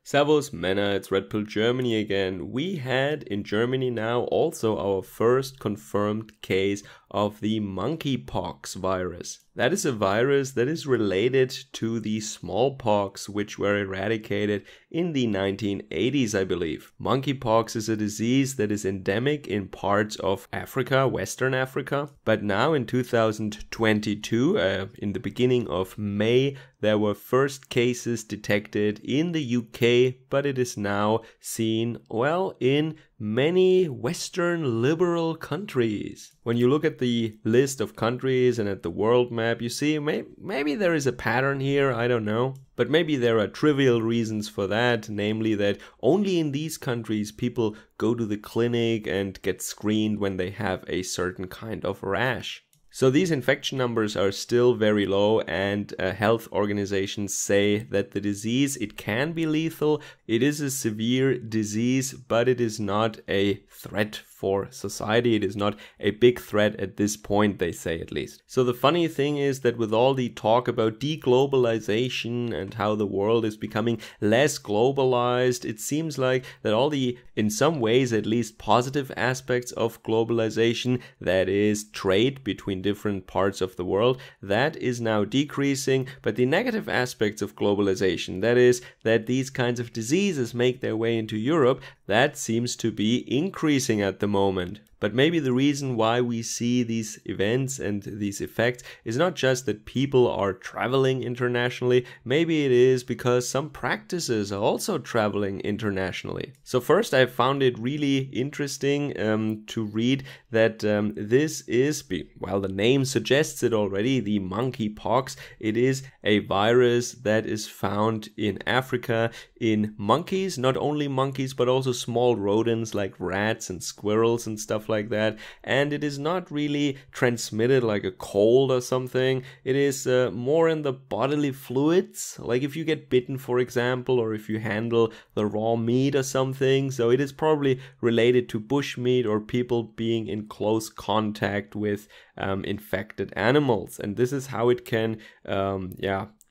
Servus, Männer, it's Red Pill Germany again. We had in Germany now also our first confirmed case of the monkeypox virus. That is a virus that is related to the smallpox, which were eradicated in the 1980s, I believe. Monkeypox is a disease that is endemic in parts of Africa, Western Africa. But now in 2022, in the beginning of May, there were first cases detected in the UK, but it is now seen, well, in many Western liberal countries. When you look at the list of countries and at the world map, you see maybe there is a pattern here, I don't know. But maybe there are trivial reasons for that, namely that only in these countries people go to the clinic and get screened when they have a certain kind of rash. So these infection numbers are still very low, and health organizations say that the disease, it can be lethal. It is a severe disease, but it is not a threat for society. It is not a big threat at this point, they say, at least. So the funny thing is that with all the talk about deglobalization and how the world is becoming less globalized, it seems like that all the, in some ways at least, positive aspects of globalization, that is trade between different parts of the world, that is now decreasing. But the negative aspects of globalization, that is that these kinds of diseases make their way into Europe, that seems to be increasing at the moment. But maybe the reason why we see these events and these effects is not just that people are traveling internationally, maybe it is because some practices are also traveling internationally. So first, I found it really interesting to read that this is, well, the name suggests it already, the monkeypox. It is a virus that is found in Africa in monkeys, not only monkeys, but also small rodents like rats and squirrels and stuff like that. And it is not really transmitted like a cold or something. It is more in the bodily fluids, like if you get bitten, for example, or if you handle the raw meat or something. So it is probably related to bushmeat or people being in close contact with infected animals. And this is how it can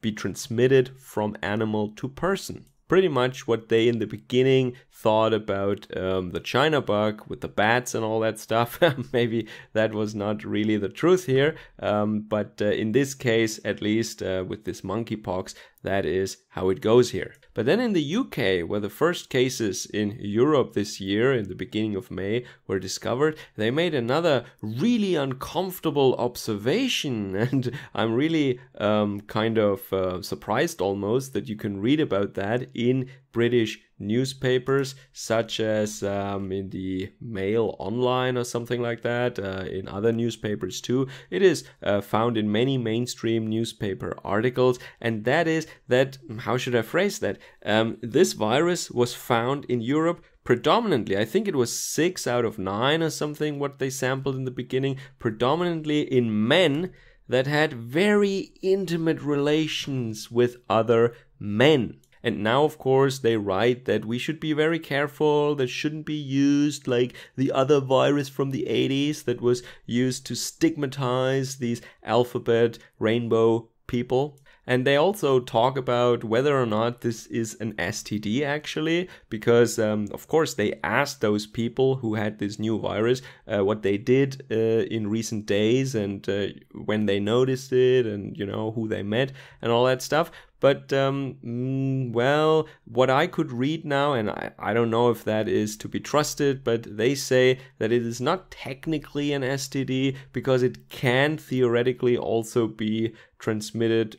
be transmitted from animal to person. Pretty much what they in the beginning thought about the China bug with the bats and all that stuff. Maybe that was not really the truth here, but in this case, at least with this monkeypox, that is how it goes here. But then in the UK, where the first cases in Europe this year, in the beginning of May, were discovered, they made another really uncomfortable observation. And I'm really kind of surprised almost that you can read about that in British newspapers, such as in the Mail Online or something like that, in other newspapers too. It is found in many mainstream newspaper articles, and that is that, how should I phrase that? This virus was found in Europe predominantly, I think it was 6 out of 9 or something, what they sampled in the beginning, predominantly in men that had very intimate relations with other men. And now, of course, they write that we should be very careful, that shouldn't be used like the other virus from the 80s that was used to stigmatize these alphabet rainbow people. And they also talk about whether or not this is an STD actually, because of course they asked those people who had this new virus what they did in recent days and when they noticed it and, you know, who they met and all that stuff. But, well, what I could read now, and I don't know if that is to be trusted, but they say that it is not technically an STD because it can theoretically also be transmitted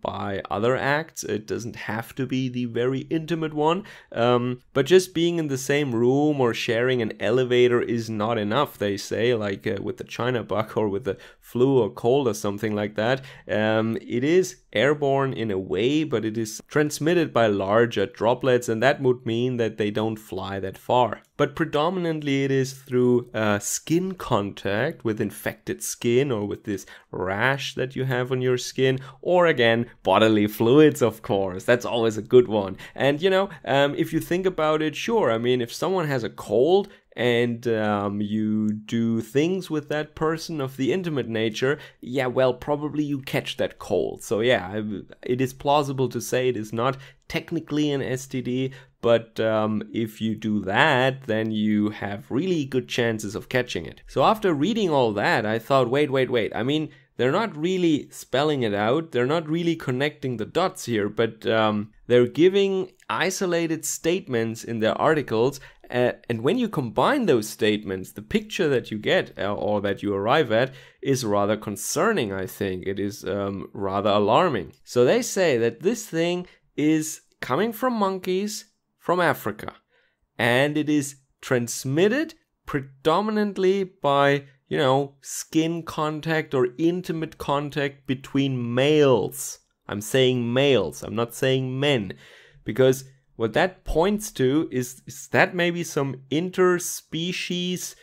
by other acts. It doesn't have to be the very intimate one, but just being in the same room or sharing an elevator is not enough, they say, like with the China bug or with the flu or cold or something like that. It is airborne in a way, but it is transmitted by larger droplets, and that would mean that they don't fly that far. But predominantly it is through skin contact with infected skin or with this rash that you have on your skin, or again, bodily fluids, of course. That's always a good one. And you know, if you think about it, sure, I mean, if someone has a cold and you do things with that person of the intimate nature, yeah, well, probably you catch that cold. So yeah, it is plausible to say it is not technically an STD, but if you do that, then you have really good chances of catching it. So after reading all that, I thought, wait. I mean, they're not really spelling it out. They're not really connecting the dots here, but they're giving isolated statements in their articles. And when you combine those statements, the picture that you get or that you arrive at is rather concerning, I think. It is rather alarming. So they say that this thing is coming from monkeys from Africa, and it is transmitted predominantly by, you know, skin contact or intimate contact between males. I'm saying males, I'm not saying men, because what that points to is that maybe some interspecies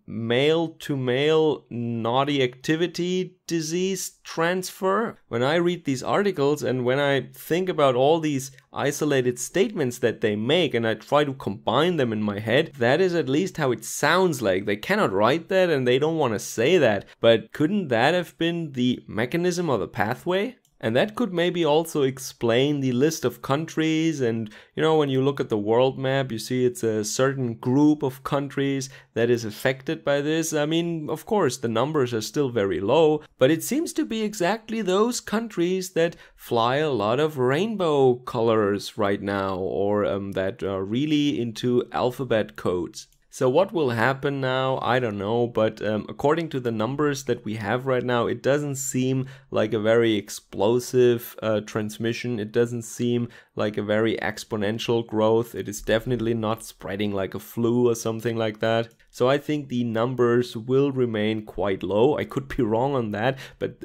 male to male naughty activity disease transfer. When I read these articles and when I think about all these isolated statements that they make and I try to combine them in my head, that is at least how it sounds like. They cannot write that and they don't want to say that, but couldn't that have been the mechanism or the pathway? And that could maybe also explain the list of countries. And, you know, when you look at the world map, you see it's a certain group of countries that is affected by this. I mean, of course, the numbers are still very low, but it seems to be exactly those countries that fly a lot of rainbow colors right now, or that are really into alphabet codes. So what will happen now? I don't know, but according to the numbers that we have right now, it doesn't seem like a very explosive transmission. It doesn't seem like a very exponential growth. It is definitely not spreading like a flu or something like that. So I think the numbers will remain quite low. I could be wrong on that, but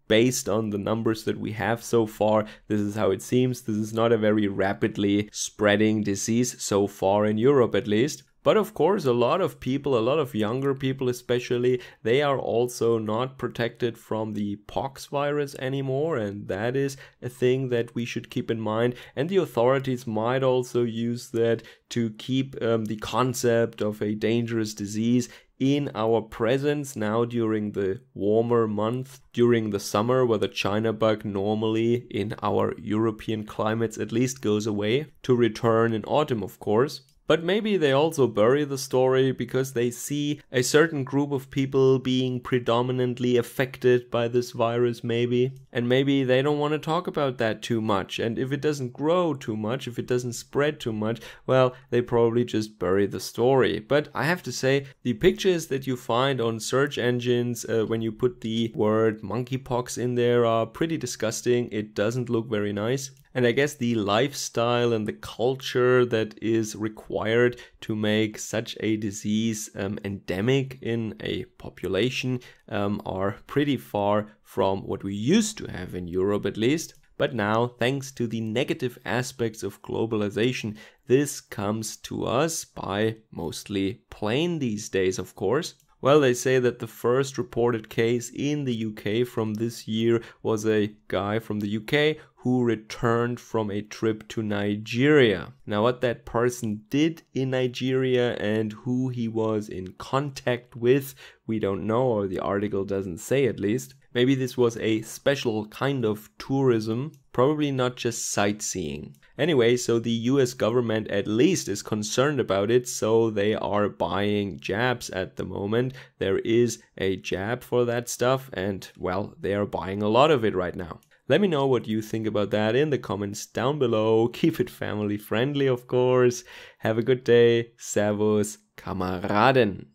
based on the numbers that we have so far, this is how it seems. This is not a very rapidly spreading disease so far in Europe, at least. But of course, a lot of people, a lot of younger people especially, they are also not protected from the pox virus anymore, and that is a thing that we should keep in mind. And the authorities might also use that to keep the concept of a dangerous disease in our presence now during the warmer month, during the summer, where the China bug normally in our European climates at least goes away, to return in autumn, of course. But maybe they also bury the story because they see a certain group of people being predominantly affected by this virus maybe. And maybe they don't want to talk about that too much. And if it doesn't grow too much, if it doesn't spread too much, well, they probably just bury the story. But I have to say, the pictures that you find on search engines when you put the word monkeypox in there are pretty disgusting. It doesn't look very nice. And I guess the lifestyle and the culture that is required to make such a disease endemic in a population are pretty far from what we used to have in Europe, at least. But now, thanks to the negative aspects of globalization, this comes to us by mostly plane these days, of course. Well, they say that the first reported case in the UK from this year was a guy from the UK who returned from a trip to Nigeria. Now, what that person did in Nigeria and who he was in contact with, we don't know, or the article doesn't say at least. Maybe this was a special kind of tourism, probably not just sightseeing. Anyway, so the US government at least is concerned about it, so they are buying jabs at the moment. There is a jab for that stuff, and well, they are buying a lot of it right now. Let me know what you think about that in the comments down below. Keep it family friendly, of course. Have a good day. Servus, Kameraden.